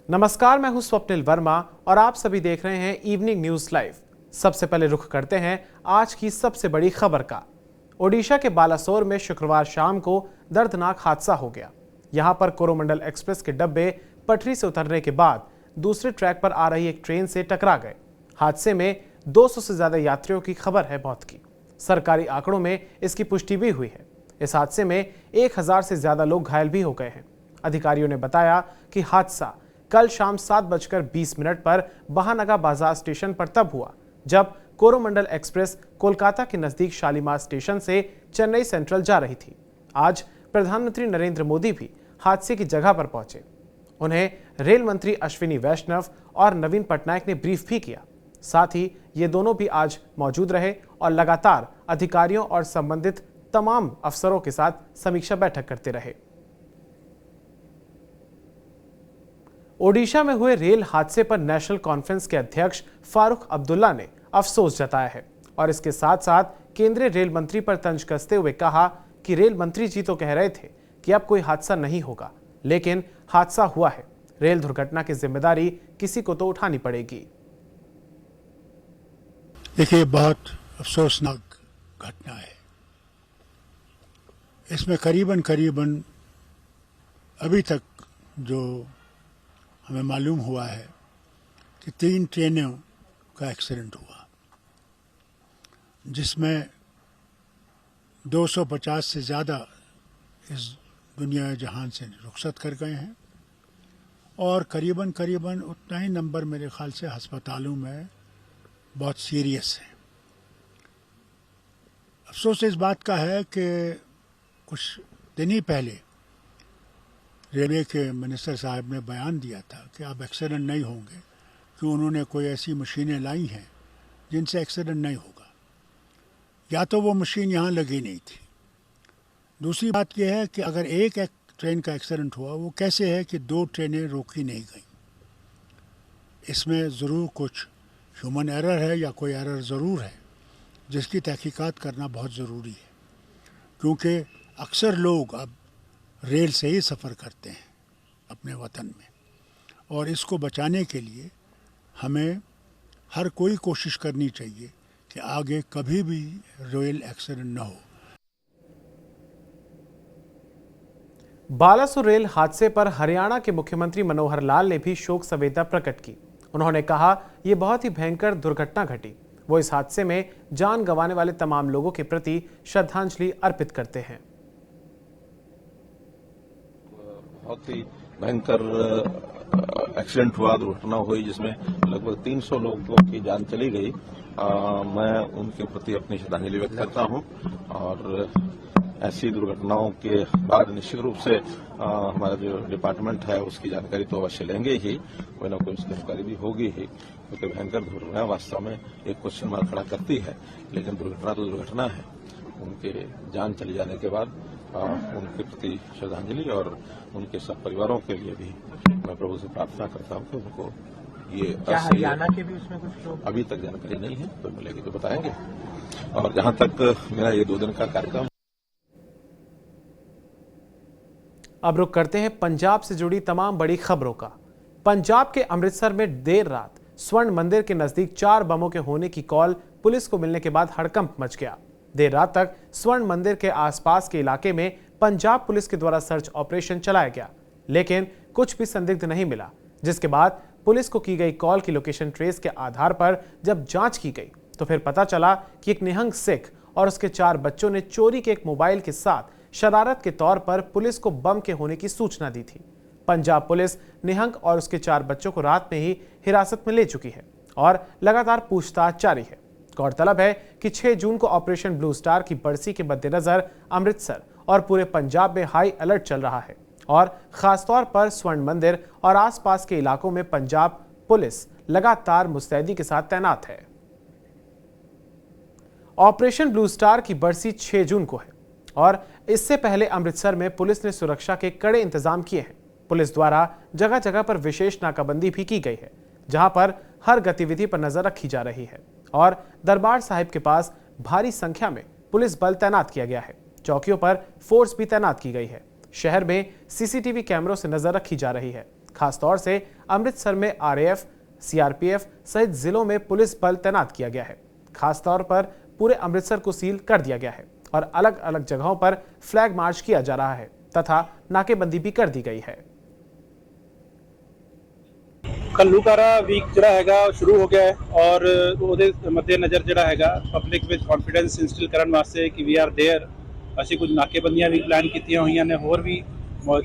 नमस्कार, मैं हूं स्वप्निल वर्मा और आप सभी देख रहे हैं इवनिंग न्यूज लाइव। सबसे पहले रुख करते हैं आज की सबसे बड़ी खबर का। ओडिशा के बालासोर में शुक्रवार शाम को दर्दनाक हादसा हो गया। यहां पर कोरोमंडल एक्सप्रेस के डब्बे पटरी से उतरने के बाद दूसरे ट्रैक पर आ रही एक ट्रेन से टकरा गए। हादसे में 200 से ज्यादा यात्रियों की खबर है मौत की। सरकारी आंकड़ों में इसकी पुष्टि भी हुई है। इस हादसे में 1000 से ज्यादा लोग घायल भी हो गए हैं। अधिकारियों ने बताया कि हादसा कल शाम 7:20 पर बहानगा बाजार स्टेशन पर तब हुआ जब कोरोमंडल एक्सप्रेस कोलकाता के नजदीक शालीमार स्टेशन से चेन्नई सेंट्रल जा रही थी। आज प्रधानमंत्री नरेंद्र मोदी भी हादसे की जगह पर पहुंचे। उन्हें रेल मंत्री अश्विनी वैष्णव और नवीन पटनायक ने ब्रीफ भी किया। साथ ही ये दोनों भी आज मौजूद रहे और लगातार अधिकारियों और संबंधित तमाम अफसरों के साथ समीक्षा बैठक करते रहे। ओडिशा में हुए रेल हादसे पर नेशनल कॉन्फ्रेंस के अध्यक्ष फारूक अब्दुल्ला ने अफसोस जताया है और इसके साथ साथ केंद्रीय रेल मंत्री पर तंज कसते हुए कहा कि रेल मंत्री जी तो कह रहे थे कि अब कोई हादसा नहीं होगा, लेकिन हादसा हुआ है। रेल दुर्घटना की जिम्मेदारी किसी को तो उठानी पड़ेगी। देखिए, बहुत अफसोसनाक घटना है। इसमें करीबन अभी तक जो हमें मालूम हुआ है कि 3 ट्रेनों का एक्सीडेंट हुआ, जिसमें 250 से ज़्यादा इस दुनिया जहान से रुखसत कर गए हैं और करीबन उतना ही नंबर मेरे ख्याल से अस्पतालों में बहुत सीरियस है। अफसोस इस बात का है कि कुछ दिन ही पहले रेलवे के मिनिस्टर साहब ने बयान दिया था कि अब एक्सीडेंट नहीं होंगे, कि उन्होंने कोई ऐसी मशीनें लाई हैं जिनसे एक्सीडेंट नहीं होगा, या तो वो मशीन यहाँ लगी नहीं थी। दूसरी बात यह है कि अगर एक ट्रेन का एक्सीडेंट हुआ, वो कैसे है कि 2 ट्रेनें रोकी नहीं गई। इसमें ज़रूर कुछ ह्यूमन एरर है या कोई एरर ज़रूर है, जिसकी तहकीकात करना बहुत ज़रूरी है, क्योंकि अक्सर लोग अब रेल से ही सफ़र करते हैं अपने वतन में, और इसको बचाने के लिए हमें हर कोई कोशिश करनी चाहिए कि आगे कभी भी रेल एक्सीडेंट न हो। बालासोर रेल हादसे पर हरियाणा के मुख्यमंत्री मनोहर लाल ने भी शोक संवेदना प्रकट की। उन्होंने कहा, ये बहुत ही भयंकर दुर्घटना घटी। वो इस हादसे में जान गंवाने वाले तमाम लोगों के प्रति श्रद्धांजलि अर्पित करते हैं। बहुत ही भयंकर एक्सीडेंट हुआ, दुर्घटना हुई, जिसमें लगभग 300 लोगों की जान चली गई। मैं उनके प्रति अपनी श्रद्धांजलि व्यक्त करता हूं और ऐसी दुर्घटनाओं के बाद निश्चित रूप से हमारा जो डिपार्टमेंट है उसकी जानकारी तो अवश्य लेंगे ही, कोई ना कोई उसकी जानकारी भी होगी ही, क्योंकि भयंकर दुर्घटना वास्तव में एक क्वेश्चन मार्क खड़ा करती है। लेकिन दुर्घटना तो दुर्घटना है। उनके जान चले जाने के बाद उनके प्रति श्रद्धांजलि और उनके सब परिवारों के लिए भी मैं प्रभु से प्रार्थना करता हूं कि उनको ये हरियाणा के भी उसमें कुछ लोग अभी तक जानकारी नहीं है, तो मिलेगी तो बताएंगे। और जहां तक मेरा ये 2 दिन का कार्यक्रम। अब रुक करते हैं पंजाब से जुड़ी तमाम बड़ी खबरों का। पंजाब के अमृतसर में देर रात स्वर्ण मंदिर के नजदीक 4 बमों के होने की कॉल पुलिस को मिलने के बाद हड़कंप मच गया। देर रात तक स्वर्ण मंदिर के आसपास के इलाके में पंजाब पुलिस के द्वारा सर्च ऑपरेशन चलाया गया, लेकिन कुछ भी संदिग्ध नहीं मिला, जिसके बाद पुलिस को की गई कॉल की लोकेशन ट्रेस के आधार पर जब जांच की गई तो फिर पता चला कि एक निहंग सिख और उसके 4 बच्चों ने चोरी के एक मोबाइल के साथ शरारत के तौर पर पुलिस को बम के होने की सूचना दी थी। पंजाब पुलिस निहंग और उसके 4 बच्चों को रात में ही हिरासत में ले चुकी है और लगातार पूछताछ जारी है। गौरतलब है कि 6 जून को ऑपरेशन ब्लू स्टार की बरसी के मद्देनजर अमृतसर और पूरे पंजाब में हाई अलर्ट चल रहा है और खासतौर पर स्वर्ण मंदिर और आसपास के इलाकों में पंजाब पुलिस लगातार मुस्तैदी के साथ तैनात है। ऑपरेशन ब्लू स्टार की बरसी 6 जून को है और इससे पहले अमृतसर में पुलिस ने सुरक्षा के कड़े इंतजाम किए हैं। पुलिस द्वारा जगह जगह पर विशेष नाकाबंदी भी की गई है, जहां पर हर गतिविधि पर नजर रखी जा रही है और दरबार साहिब के पास भारी संख्या में पुलिस बल तैनात किया गया है। चौकियों पर फोर्स भी तैनात की गई है। शहर में सीसीटीवी कैमरों से नजर रखी जा रही है। खासतौर से अमृतसर में आरएएफ, सीआरपीएफ सहित जिलों में पुलिस बल तैनात किया गया है। खासतौर पर पूरे अमृतसर को सील कर दिया गया है और अलग अलग जगहों पर फ्लैग मार्च किया जा रहा है तथा नाकेबंदी भी कर दी गई है। ਘੱਲੂਘਾਰਾ ਵੀਕ ਜਿਹੜਾ ਹੈਗਾ ਸ਼ੁਰੂ ਹੋ ਗਿਆ ਹੈ ਔਰ ਉਹਦੇ ਮੱਦੇ ਨਜ਼ਰ ਜਿਹੜਾ ਹੈਗਾ ਪਬਲਿਕ ਵਿੱਚ ਕੌਨਫੀਡੈਂਸ ਇਨਸਟਿਲ ਕਰਨ ਵਾਸਤੇ ਕਿ ਵੀ ਆਰ देयर ਅਸੀਂ ਕੁਝ ਨਾਕੇਬੰਦੀਆਂ ਵੀ ਪਲਾਨ ਕੀਤੀਆਂ ਹੋਈਆਂ ਨੇ, ਹੋਰ ਵੀ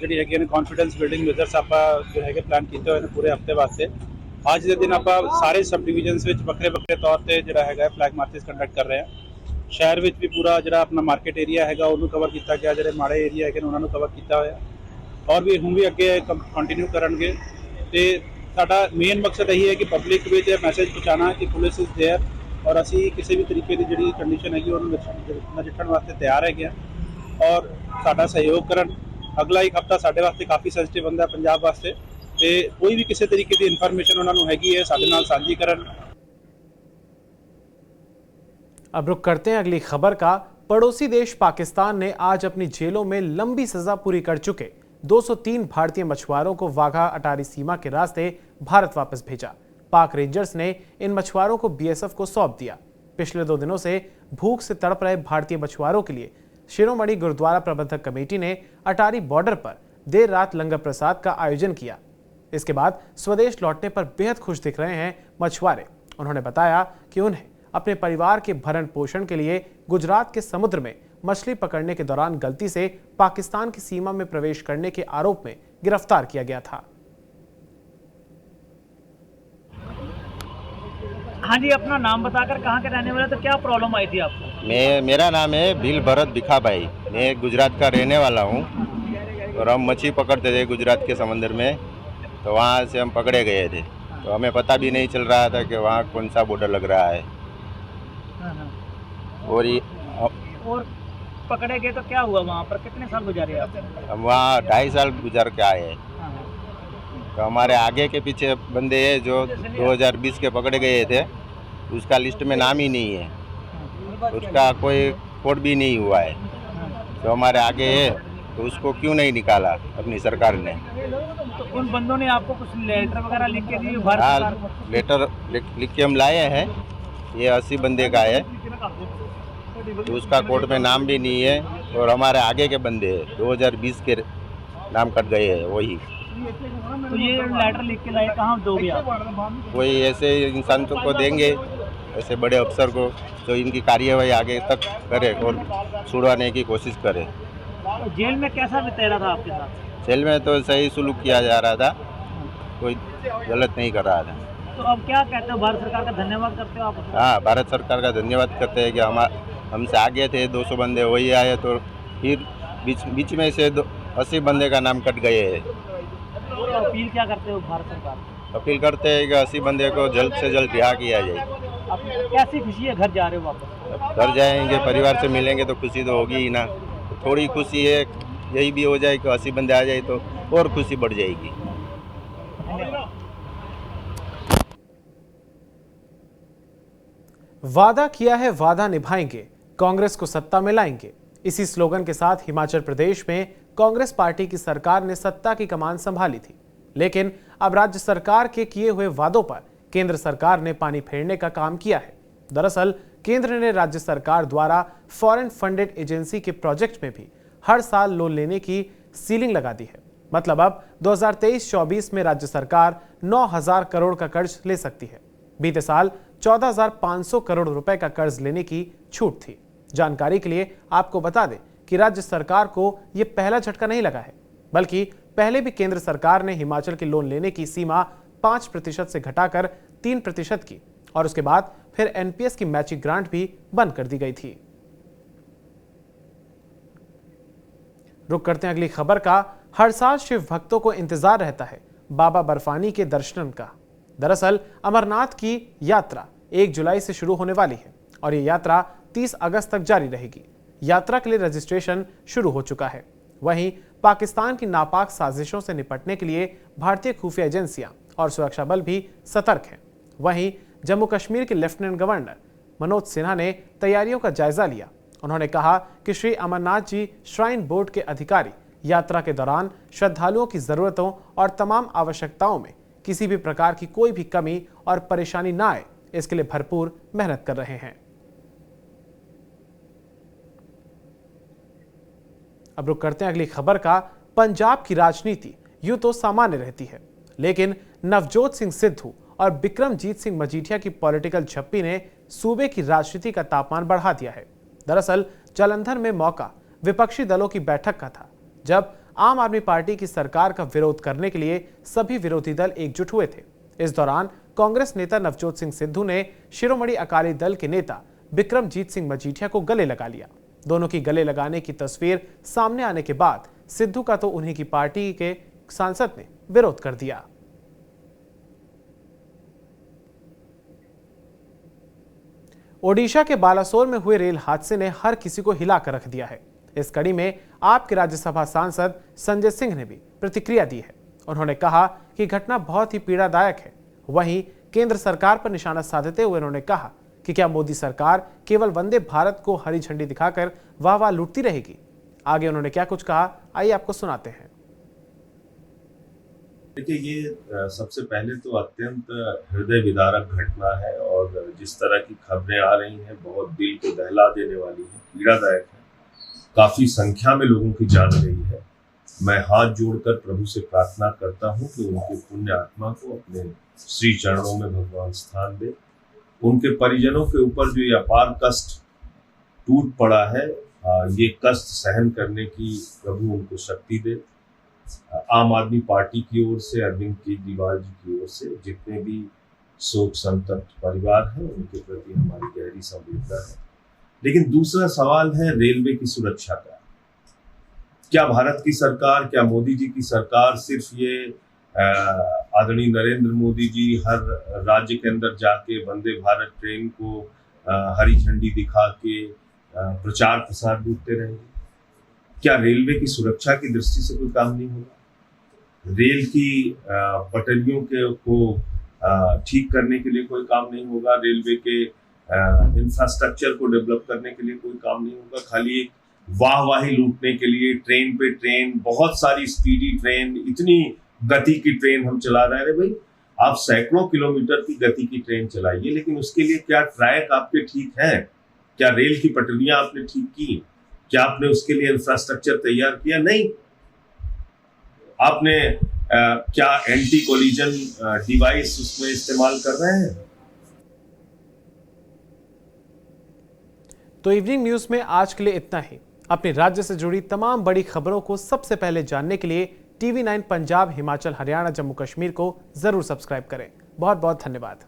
ਜਿਹੜੀ ਹੈਗੀਆਂ ਨੇ ਕੌਨਫੀਡੈਂਸ ਬਿਲਡਿੰਗ ਮੈਜਰਸ ਆਪਾਂ ਜੋ ਹੈਗੇ ਪਲਾਨ ਕੀਤੇ ਹੋਏ ਨੇ ਪੂਰੇ ਹਫਤੇ ਵਾਸਤੇ। ਅੱਜ ਦੇ ਦਿਨ ਆਪਾਂ ਸਾਰੇ ਸਬ ਡਿਵੀਜ਼ਨਸ ਵਿੱਚ ਵੱਖਰੇ ਤੌਰ ਤੇ ਜਿਹੜਾ ਹੈਗਾ ਫਲੈਗ ਮਾਰਚਸ ਕੰਡਕਟ ਕਰ ਰਹੇ ਹਾਂ। ਸ਼ਹਿਰ ਵਿੱਚ ਵੀ ਪੂਰਾ ਜਿਹੜਾ ਆਪਣਾ ਮਾਰਕੀਟ ਏਰੀਆ ਹੈਗਾ ਉਹਨੂੰ ਕਵਰ ਕੀਤਾ ਗਿਆ, ਜਿਹੜੇ ਮਾੜੇ ਏਰੀਆ ਹੈਗੇ ਨੇ ਉਹਨਾਂ ਨੂੰ ਕਵਰ ਕੀਤਾ ਹੋਇਆ ਔਰ ਵੀ ਹੁਣ ਵੀ ਅੱਗੇ ਕੰਟੀਨਿਊ ਕਰਨਗੇ। ਤੇ ਸਾਡਾ ਮੇਨ ਮਕਸਦ ਇਹੀ ਹੈ ਕਿ ਪਬਲਿਕ ਵਿੱਚ ਇਹ ਮੈਸੇਜ ਪਹੁੰਚਾਉਣਾ ਕਿ ਪੁਲਿਸ ਇਜ਼ देयर ਔਰ ਅਸੀਂ ਕਿਸੇ ਵੀ ਤਰੀਕੇ ਦੀ ਜਿਹੜੀ ਕੰਡੀਸ਼ਨ ਹੈਗੀ ਉਹਨੂੰ ਨਜਿੱਠਣ ਵਾਸਤੇ ਤਿਆਰ ਹੈਗੇ ਆ ਔਰ ਸਾਡਾ ਸਹਿਯੋਗ ਕਰਨ। ਅਗਲਾ ਇੱਕ ਹਫਤਾ ਸਾਡੇ ਵਾਸਤੇ ਕਾਫੀ ਸੈਂਸਿਟਿਵ ਹੁੰਦਾ ਪੰਜਾਬ ਵਾਸਤੇ ਤੇ ਕੋਈ ਵੀ ਕਿਸੇ ਤਰੀਕੇ ਦੀ ਇਨਫੋਰਮੇਸ਼ਨ ਉਹਨਾਂ ਨੂੰ ਹੈਗੀ ਹੈ ਸਾਡੇ ਨਾਲ ਸਾਂਝੀ ਕਰਨ। अब रुक करते हैं अगली खबर का। पड़ोसी देश पाकिस्तान ने आज अपनी जेलों में लंबी सजा पूरी कर चुके 203 भारतीय मछुआरों को वाघा अटारी सीमा के रास्ते भारत वापस भेजा। पाक रेंजर्स ने इन मछुआरों को बीएसएफ को सौंप दिया। पिछले 2 दिनों से भूख से तड़प रहे भारतीय मछुआरों के लिए शिरोमणि गुरुद्वारा प्रबंधक कमेटी ने अटारी बॉर्डर पर देर रात लंगर प्रसाद का आयोजन किया। इसके बाद स्वदेश लौटने पर बेहद खुश दिख रहे हैं मछुआरे। उन्होंने बताया कि उन्हें अपने परिवार के भरण पोषण के लिए गुजरात के समुद्र में मछली पकड़ने के दौरान गलती से पाकिस्तान की सीमा में प्रवेश करने के आरोप में गिरफ्तार किया गया था। हाँ जी, अपना नाम बताकर कहाँ के रहने वाले, तो क्या प्रॉब्लम आई थी आपको? मेरा नाम है भील भरत भिखाभाई। मैं गुजरात का रहने वाला हूँ और हम मछली पकड़ते थे गुजरात के समंदर में, तो वहाँ से हम पकड़े गए थे। तो हमें पता भी नहीं चल रहा था कि वहाँ कौन सा बॉर्डर लग रहा है। और पकड़े गए तो क्या हुआ? वहाँ पर कितने साल गुजारे आप? हम वहाँ 2.5 साल गुजार के आए हैं। तो हमारे आगे के पीछे बंदे हैं जो 2020 के पकड़े गए थे, उसका लिस्ट में नाम ही नहीं है, उसका कोई कोड भी नहीं हुआ है। तो हमारे आगे है तो उसको क्यों नहीं निकाला अपनी सरकार ने? तो उन बंदों ने आपको कुछ लेटर वगैरह लिख के दिए भारत सरकार को? लेटर लिख के हम लाए हैं। ये 80 बंदे का है, तो उसका कोड में नाम भी नहीं है और हमारे आगे के बंदे 2020 के नाम कट गए हैं वही। तो ये लेटर लिख के लाए, कहाँ दोगे आप? कोई ऐसे इंसान को देंगे, ऐसे बड़े अफसर को, जो इनकी कार्यवाही आगे तक करे और छुड़वाने की कोशिश करे। तो जेल में कैसा बिता रहा था आपके साथ? जेल में तो सही सुलूक किया जा रहा था, कोई गलत नहीं कर रहा था। तो अब क्या कहते हो, भारत सरकार का धन्यवाद करते हो आप? हाँ, भारत सरकार का धन्यवाद करते हैं कि हमसे आगे थे 200 बंदे वही आए, तो फिर बीच में से 80 बंदे का नाम कट गए हैं। तो अपील क्या करते हो भारत सरकार को? अपील करते हैं कि 80 बंदे को जल्द से जल्द रिहा किया जाए। अब कैसी खुशी है, घर जा रहे हो वापस? घर जाएंगे, परिवार से मिलेंगे तो खुशी तो होगी ही ना। थोड़ी खुशी है, यही भी हो जाए कि 80 बंदे आ जाए तो और खुशी बढ़ जाएगी। वादा किया है वादा निभाएंगे, कांग्रेस को सत्ता में लाएंगे। इसी स्लोगन के साथ हिमाचल प्रदेश में कांग्रेस पार्टी की सरकार ने सत्ता की कमान संभाली थी, लेकिन अब राज्य सरकार के किए हुए वादों पर केंद्र सरकार ने पानी फेरने का काम किया है। दरअसल केंद्र ने राज्य सरकार द्वारा फॉरेन फंडेड एजेंसी के प्रोजेक्ट में भी हर साल लोन लेने की सीलिंग लगा दी है। मतलब अब 2023-24 में राज्य सरकार 9,000 करोड़ का कर्ज ले सकती है। बीते साल 14,500 करोड़ रुपए का कर्ज लेने की छूट थी। जानकारी के लिए आपको बता दें कि राज्य सरकार को यह पहला झटका नहीं लगा है, बल्कि पहले भी केंद्र सरकार ने हिमाचल के लोन लेने की सीमा 5% से घटाकर 3% की और उसके बाद फिर एनपीएस की मैचिंग ग्रांट भी बंद कर दी गई थी। रुक करते हैं अगली खबर का। हर साल शिव भक्तों को इंतजार रहता है बाबा बर्फानी के दर्शन का। दरअसल अमरनाथ की यात्रा 1 जुलाई से शुरू होने वाली है और ये यात्रा 30 अगस्त तक जारी रहेगी। यात्रा के लिए रजिस्ट्रेशन शुरू हो चुका है। वहीं पाकिस्तान की नापाक साजिशों से निपटने के लिए भारतीय खुफिया एजेंसियां और सुरक्षा बल भी सतर्क हैं। वहीं जम्मू कश्मीर के लेफ्टिनेंट गवर्नर मनोज सिन्हा ने तैयारियों का जायजा लिया। उन्होंने कहा कि श्री अमरनाथ जी श्राइन बोर्ड के अधिकारी यात्रा के दौरान श्रद्धालुओं की जरूरतों और तमाम आवश्यकताओं में किसी भी प्रकार की कोई भी कमी और परेशानी ना आए, इसके लिए भरपूर मेहनत कर रहे हैं। अब रुक करते हैं अगली खबर का। पंजाब की राजनीति यूं तो सामान्य रहती है, लेकिन नवजोत सिंह सिद्धू और बिक्रमजीत सिंह मजीठिया की पॉलिटिकल झप्पी ने सूबे की राजनीति का तापमान बढ़ा दिया है। दरअसल जालंधर में मौका विपक्षी दलों की बैठक का था, जब आम आदमी पार्टी की सरकार का विरोध करने के लिए सभी विरोधी दल एकजुट हुए थे। इस दौरान कांग्रेस नेता नवजोत सिंह सिद्धू ने शिरोमणि अकाली दल के नेता बिक्रमजीत सिंह मजीठिया को गले लगा लिया। दोनों की गले लगाने की तस्वीर सामने आने के बाद सिद्धू का तो उन्हीं की पार्टी के सांसद ने विरोध कर दिया। ओडिशा के बालासोर में हुए रेल हादसे ने हर किसी को हिलाकर रख दिया है। इस कड़ी में आपके राज्यसभा सांसद संजय सिंह ने भी प्रतिक्रिया दी है। उन्होंने कहा कि घटना बहुत ही पीड़ादायक है। वहीं केंद्र सरकार पर निशाना साधते हुए उन्होंने कहा कि क्या मोदी सरकार केवल वंदे भारत को हरी झंडी दिखाकर वाह लूटती रहेगी। आगे उन्होंने क्या कुछ कहा, आइए आपको सुनाते हैं। देखिए, ये सबसे पहले तो अत्यंत हृदय विदारक घटना है और जिस तरह की खबरें आ रही हैं बहुत दिल को दहला देने वाली है, पीड़ादायक है। काफी संख्या में लोगों की जान गई है। मैं हाथ जोड़कर प्रभु से प्रार्थना करता हूं कि उनके पुण्य आत्मा को अपने श्री चरणों में भगवान स्थान दे। उनके परिजनों के ऊपर जो ये अपार कष्ट टूट पड़ा है, ये कष्ट सहन करने की प्रभु उनको शक्ति दे। आम आदमी पार्टी की ओर से, अरविंद केजरीवाल जी की ओर से जितने भी शोक संतप्त परिवार हैं, उनके प्रति हमारी गहरी संवेदना है। लेकिन दूसरा सवाल है रेलवे की सुरक्षा का। क्या भारत की सरकार, क्या मोदी जी की सरकार सिर्फ ये आदरणीय नरेंद्र मोदी जी हर राज्य के अंदर जाके वंदे भारत ट्रेन को हरी झंडी दिखा के प्रचार प्रसार करते रहेंगे? क्या रेलवे की सुरक्षा की दृष्टि से कोई काम नहीं होगा? रेल की पटरियों को ठीक करने के लिए कोई काम नहीं होगा? रेलवे के इंफ्रास्ट्रक्चर को डेवलप करने के लिए कोई काम नहीं होगा? खाली एक वाहवाही लूटने के लिए ट्रेन पे ट्रेन, बहुत सारी स्पीडी ट्रेन, इतनी गति की ट्रेन हम चला रहे हैं। भाई, आप सैकड़ों किलोमीटर की गति की ट्रेन चलाइए, लेकिन उसके लिए क्या ट्रैक आपके ठीक हैं? क्या रेल की पटरियां आपने ठीक की? क्या आपने उसके लिए इंफ्रास्ट्रक्चर तैयार किया? नहीं। आपने क्या एंटी कोलिजन डिवाइस उसमें इस्तेमाल कर रहे हैं? तो इवनिंग न्यूज में आज के लिए इतना ही। अपने राज्य से जुड़ी तमाम बड़ी खबरों को सबसे पहले जानने के लिए TV9 पंजाब, हिमाचल, हरियाणा, जम्मू कश्मीर को जरूर सब्सक्राइब करें। बहुत बहुत धन्यवाद।